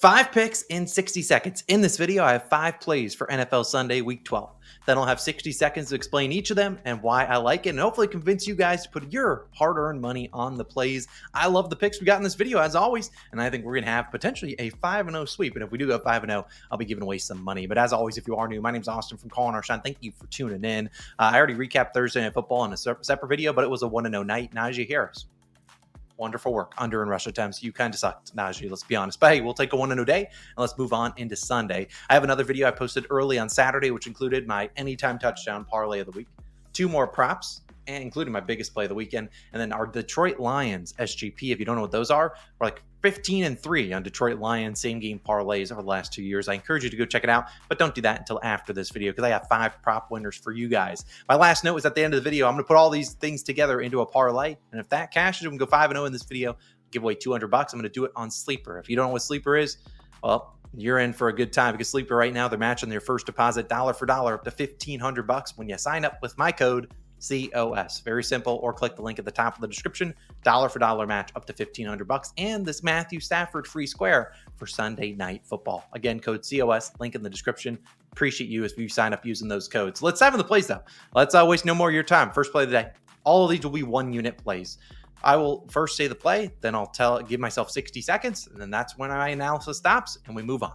5 picks in 60 seconds. In this video, I have 5 plays for NFL Sunday, Week 12. Then I'll have 60 seconds to explain each of them and why I like it, and hopefully convince you guys to put your hard-earned money on the plays. I love the picks we got in this video, as always, and I think we're going to have potentially a 5-0 sweep. And if we do go 5-0, I'll be giving away some money. But as always, if you are new, my name's Austin from Calling Our Shine. Thank you for tuning in. I already recapped Thursday Night Football in a separate video, but it was a 1-0 night. Now, as you hear us, wonderful work under and rush attempts. You kind of sucked, Najee, let's be honest. But hey, we'll take a 1-0 day and let's move on into Sunday. I have another video I posted early on Saturday, which included my anytime touchdown parlay of the week, 2 more props, and including my biggest play of the weekend, and then our Detroit Lions SGP. If you don't know what those are, we're like 15-3 on Detroit Lions same game parlays over the last 2 years. I encourage you to go check it out, but don't do that until after this video because I have 5 prop winners for you guys. My last note is at the end of the video, I'm going to put all these things together into a parlay, and if that cashes, we can go 5-0 in this video, give away $200. I'm going to do it on Sleeper. If you don't know what Sleeper is, well, you're in for a good time because Sleeper right now, they're matching their first deposit dollar for dollar up to $1,500 when you sign up with my code COS. Very simple, or click the link at the top of the description. Dollar for dollar match up to $1,500 and this Matthew Stafford free square for Sunday Night Football. Again, code COS, link in the description. Appreciate you if you sign up using those codes. Let's dive into the plays though. Let's waste no more of your time. First play of the day. All of these will be 1-unit plays. I will first say the play, then I'll give myself 60 seconds, and then that's when my analysis stops and we move on.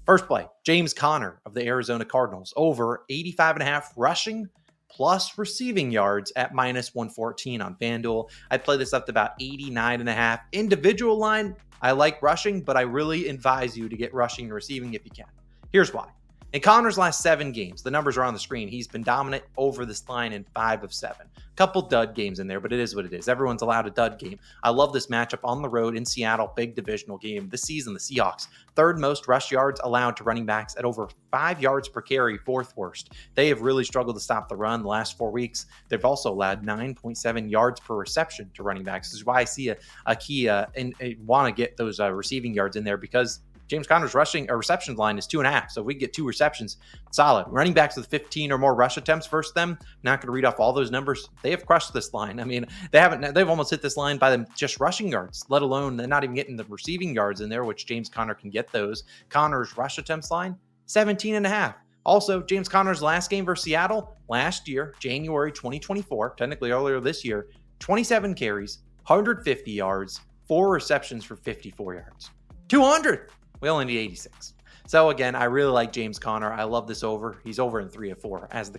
First play, James Conner of the Arizona Cardinals over 85.5 rushing plus receiving yards at -114 on FanDuel. I play this up to about 89.5. Individual line, I like rushing, but I really advise you to get rushing and receiving if you can. Here's why. In Conner's last 7 games, the numbers are on the screen. He's been dominant over this line in 5 of 7. Couple dud games in there, but it is what it is. Everyone's allowed a dud game. I love this matchup on the road in Seattle, big divisional game. This season, the Seahawks, 3rd most rush yards allowed to running backs at over 5 yards per carry, 4th worst. They have really struggled to stop the run the last 4 weeks. They've also allowed 9.7 yards per reception to running backs. This is why I see a key and want to get those receiving yards in there because James Conner's reception line is 2.5. So if we get 2 receptions, solid. Running backs with 15 or more rush attempts versus them, not going to read off all those numbers. They have crushed this line. I mean, they've almost hit this line by them just rushing yards, let alone they're not even getting the receiving yards in there, which James Conner can get those. Conner's rush attempts line, 17.5. Also, James Conner's last game versus Seattle last year, January 2024, technically earlier this year, 27 carries, 150 yards, 4 receptions for 54 yards. 200. We only need 86. So again, I really like James Conner. I love this over. He's over in 3 of 4 as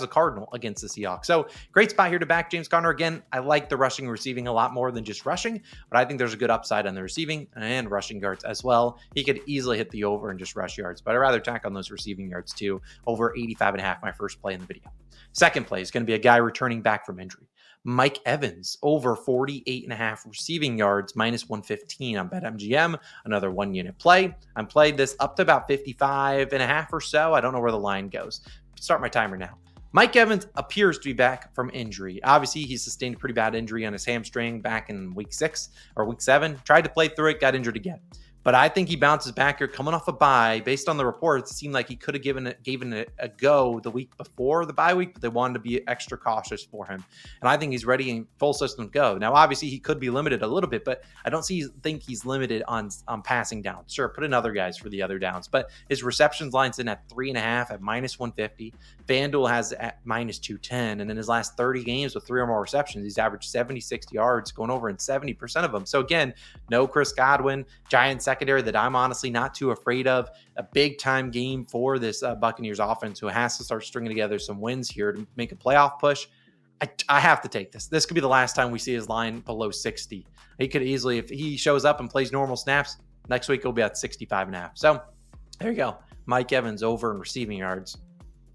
a Cardinal against the Seahawks. So great spot here to back James Conner. Again, I like the rushing and receiving a lot more than just rushing, but I think there's a good upside on the receiving and rushing yards as well. He could easily hit the over and just rush yards, but I'd rather tack on those receiving yards too. Over 85.5, my first play in the video. Second play is going to be a guy returning back from injury. Mike Evans over 48.5 receiving yards, -115 on BetMGM. Another 1-unit play. I'm played this up to about 55.5 or so. I don't know where the line goes. Start my timer now. Mike Evans appears to be back from injury. Obviously, he sustained a pretty bad injury on his hamstring back in week 6 or week 7. Tried to play through it, got injured again. But I think he bounces back here coming off a bye. Based on the reports, it seemed like he could have given it a go the week before the bye week, but they wanted to be extra cautious for him. And I think he's ready and full system to go. Now, obviously, he could be limited a little bit, but I don't think he's limited on passing down. Sure, put in other guys for the other downs, but his receptions line's in at 3.5 at -150. FanDuel has at -210. And in his last 30 games with 3 or more receptions, he's averaged 76 yards, going over in 70% of them. So again, no Chris Godwin, Giants secondary that I'm honestly not too afraid of. A big time game for this Buccaneers offense who has to start stringing together some wins here to make a playoff push. I have to take this. This could be the last time we see his line below 60. He could easily, if he shows up and plays normal snaps, next week he'll be at 65.5. So there you go. Mike Evans over in receiving yards.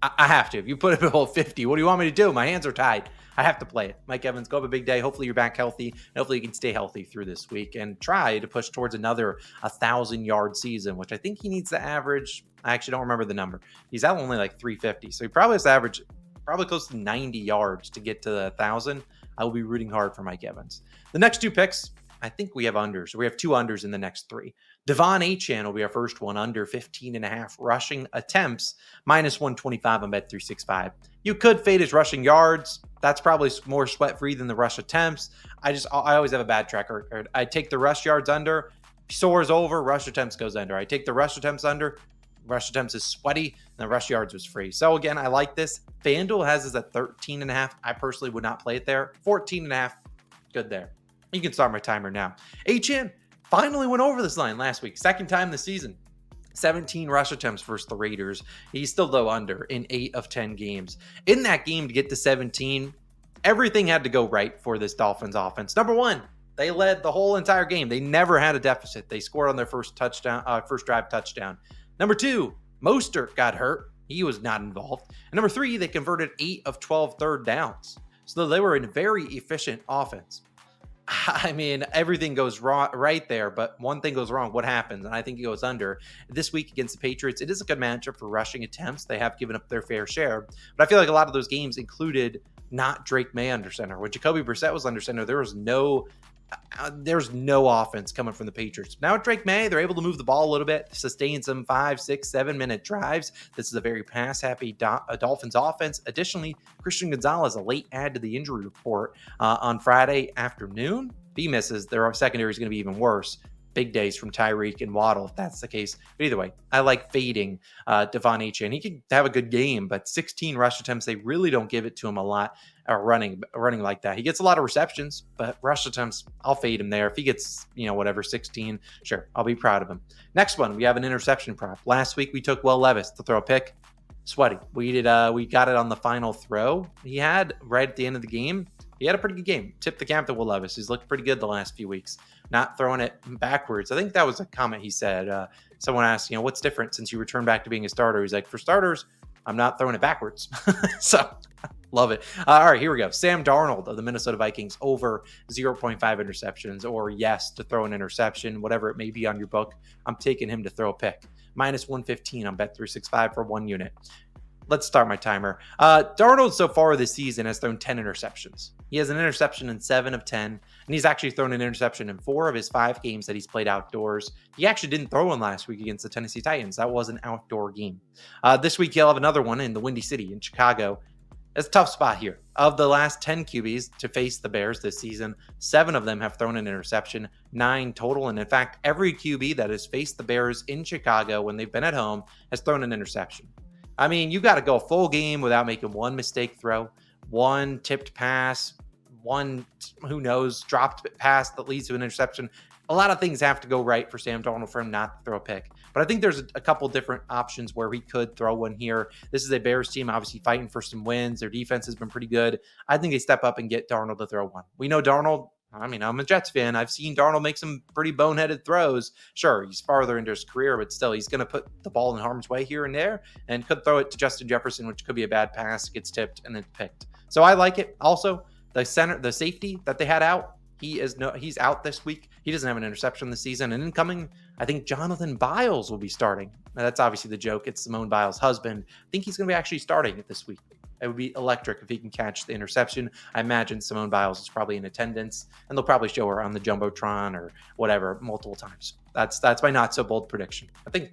I have to. If you put it below 50, what do you want me to do? My hands are tied. I have to play it. Mike Evans, go have a big day. Hopefully you're back healthy. And hopefully you can stay healthy through this week and try to push towards another 1,000-yard season, which I think he needs to average. I actually don't remember the number. He's at only like 350. So he probably has to average probably close to 90 yards to get to the 1,000. I will be rooting hard for Mike Evans. The next 2 picks, I think we have unders. We have 2 unders in the next 3. Devon Achane will be our first one, under 15.5 rushing attempts, -125 on Bet365. You could fade his rushing yards. That's probably more sweat-free than the rush attempts. I always have a bad track record. I take the rush yards under. Soars over, rush attempts goes under. I take the rush attempts under. Rush attempts is sweaty, and the rush yards was free. So again, I like this. FanDuel has this at 13.5. I personally would not play it there. 14.5, good there. You can start my timer now. HN finally went over this line last week. Second time this season. 17 rush attempts versus the Raiders. He's still though under in 8 of 10 games. In that game to get to 17, everything had to go right for this Dolphins offense. Number one, they led the whole entire game. They never had a deficit. They scored on their first drive touchdown. Number two, Mostert got hurt. He was not involved. And number three, they converted 8 of 12 third downs. So they were in a very efficient offense. I mean, everything goes wrong right there, but one thing goes wrong. What happens? And I think it goes under. This week against the Patriots, it is a good matchup for rushing attempts. They have given up their fair share. But I feel like a lot of those games included not Drake May under center. When Jacoby Brissett was under center, there's no offense coming from the Patriots. Now with Drake May, they're able to move the ball a little bit, sustain some 5, 6, 7-minute drives. This is a very pass-happy Dolphins offense. Additionally, Christian Gonzalez, a late add to the injury report on Friday afternoon. If he misses, their secondary is going to be even worse. Big days from Tyreek and Waddle, if that's the case. But either way, I like fading Devon Achane. He could have a good game, but 16 rush attempts, they really don't give it to him a lot. Running like that. He gets a lot of receptions, but rush attempts, I'll fade him there. If he gets, 16, sure, I'll be proud of him. Next one, we have an interception prop. Last week, we took Will Levis to throw a pick. Sweaty. We got it on the final throw. He had, right at the end of the game, he had a pretty good game. Tip the cap to Will Levis. He's looked pretty good the last few weeks. Not throwing it backwards. I think that was a comment he said. Someone asked, what's different since you returned back to being a starter? He's like, for starters, I'm not throwing it backwards. So, love it. All right, here we go. Sam Darnold of the Minnesota Vikings over 0.5 interceptions, or yes to throw an interception, whatever it may be on your book. I'm taking him to throw a pick. Minus 115 on Bet365 for 1 unit. Let's start my timer. Darnold so far this season has thrown 10 interceptions. He has an interception in 7 of 10, and he's actually thrown an interception in 4 of his 5 games that he's played outdoors. He actually didn't throw one last week against the Tennessee Titans. That was an outdoor game. This week, he'll have another one in the Windy City in Chicago. It's a tough spot here. Of the last 10 QBs to face the Bears this season, 7 of them have thrown an interception, 9 total. And in fact, every QB that has faced the Bears in Chicago when they've been at home has thrown an interception. I mean, you got to go a full game without making one mistake throw, one tipped pass, one, who knows, dropped pass that leads to an interception. A lot of things have to go right for Sam Darnold for him not to throw a pick. But I think there's a couple different options where he could throw one here. This is a Bears team obviously fighting for some wins. Their defense has been pretty good. I think they step up and get Darnold to throw one. We know Darnold. I mean, I'm a Jets fan. I've seen Darnold make some pretty boneheaded throws. Sure, he's farther into his career, but still, he's going to put the ball in harm's way here and there and could throw it to Justin Jefferson, which could be a bad pass, gets tipped, and then picked. So I like it. Also, the safety that they had out, he's out this week. He doesn't have an interception this season. And incoming, I think Jonathan Biles will be starting. Now, that's obviously the joke. It's Simone Biles' husband. I think he's going to be actually starting it this week. It would be electric if he can catch the interception. I imagine Simone Biles is probably in attendance, and they'll probably show her on the Jumbotron or whatever multiple times. That's my not so bold prediction. I think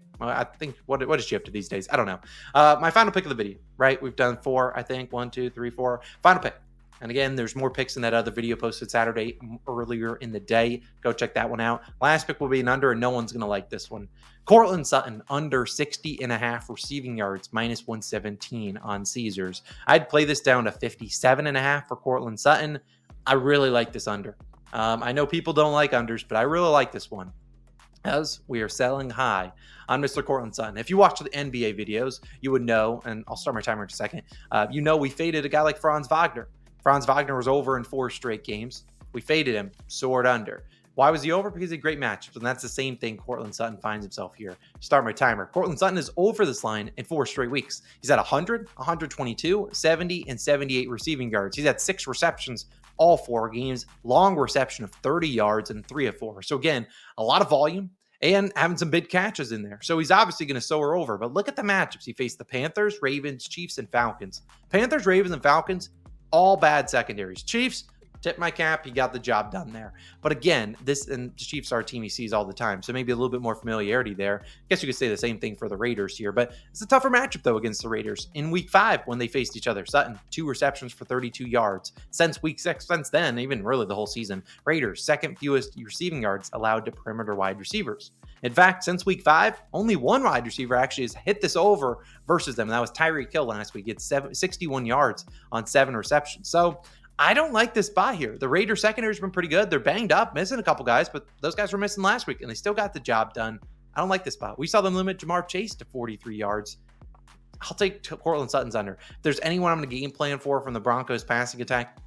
what is she up to these days? I don't know. My final pick of the video, right? We've done 4, I think. 1, 2, 3, 4. Final pick. And again, there's more picks in that other video posted Saturday earlier in the day. Go check that one out. Last pick will be an under, and no one's going to like this one. Courtland Sutton, under 60.5 receiving yards, minus 117 on Caesars. I'd play this down to 57.5 for Courtland Sutton. I really like this under. I know people don't like unders, but I really like this one, as we are selling high on Mr. Courtland Sutton. If you watch the NBA videos, you would know, and I'll start my timer in a second, we faded a guy like Franz Wagner. Franz Wagner was over in 4 straight games. We faded him, soared under. Why was he over? Because he had great matchups, and that's the same thing Courtland Sutton finds himself here. Start my timer. Courtland Sutton is over this line in 4 straight weeks. He's at 100, 122, 70, and 78 receiving yards. He's had 6 receptions all 4 games, long reception of 30 yards in 3 of 4. So again, a lot of volume and having some big catches in there. So he's obviously going to soar over, but look at the matchups. He faced the Panthers, Ravens, Chiefs, and Falcons. Panthers, Ravens, and Falcons, all bad secondaries. Chiefs, Tip my cap. He got the job done there. But again, this and the Chiefs are a team he sees all the time. So maybe a little bit more familiarity there. I guess you could say the same thing for the Raiders here, but it's a tougher matchup though against the Raiders. In week 5, when they faced each other, Sutton, 2 receptions for 32 yards. Since week 6, since then, even really the whole season, Raiders, second fewest receiving yards allowed to perimeter wide receivers. In fact, since week 5, only one wide receiver actually has hit this over versus them. And that was Tyreek Hill last week. He had 61 yards on 7 receptions. So I don't like this buy here. The Raiders secondary's been pretty good. They're banged up, missing a couple guys, but those guys were missing last week, and they still got the job done. I don't like this spot. We saw them limit Jamar Chase to 43 yards. I'll take Courtland Sutton's under. If there's anyone I'm going to game plan for from the Broncos passing attack,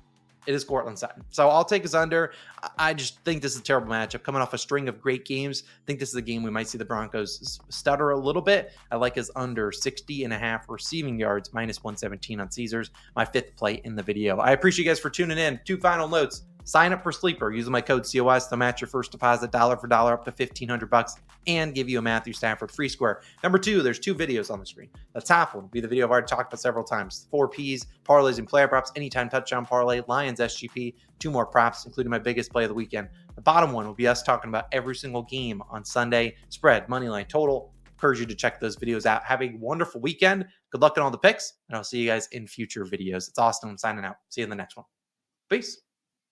it is Courtland Sutton. So I'll take his under. I just think this is a terrible matchup. Coming off a string of great games, I think this is a game we might see the Broncos stutter a little bit. I like his under 60.5 receiving yards, minus 117 on Caesars. My 5th play in the video. I appreciate you guys for tuning in. 2 final notes. Sign up for Sleeper using my code COS to match your first deposit dollar for dollar up to $1,500 and give you a Matthew Stafford free square. Number 2, there's 2 videos on the screen. The top one will be the video I've already talked about several times. 4 Ps, parlays and player props, anytime touchdown parlay, Lions SGP, 2 more props, including my biggest play of the weekend. The bottom one will be us talking about every single game on Sunday, spread, moneyline, total. Encourage you to check those videos out. Have a wonderful weekend. Good luck on all the picks, and I'll see you guys in future videos. It's Austin. I'm signing out. See you in the next one. Peace.